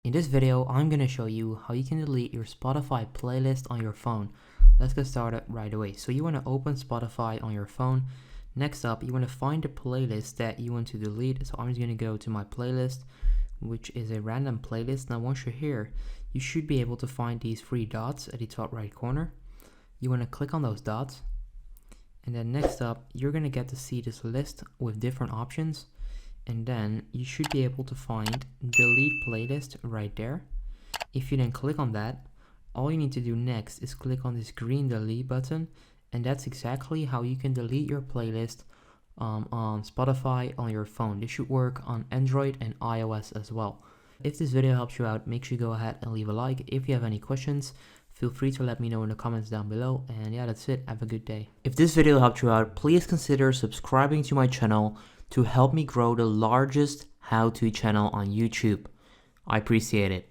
In this video, I'm going to show you how you can delete your Spotify playlist on your phone. Let's get started right away. So you want to open Spotify on your phone. Next up, you want to find the playlist that you want to delete. So I'm just going to go to my playlist, which is a random playlist. Now once you're here, you should be able to find these three dots at the top right corner. You want to click on those dots. And then next up, you're going to get to see this list with different options. And then you should be able to find delete playlist right there. If you then click on that, all you need to do next is click on this green delete button, and that's exactly how you can delete your playlist on Spotify on your phone. This should work on Android and iOS as well. If this video helps you out, make sure you go ahead and leave a like. If you have any questions, feel free to let me know in the comments down below. And yeah, that's it. Have a good day. If this video helped you out, please consider subscribing to my channel to help me grow the largest how-to channel on YouTube. I appreciate it.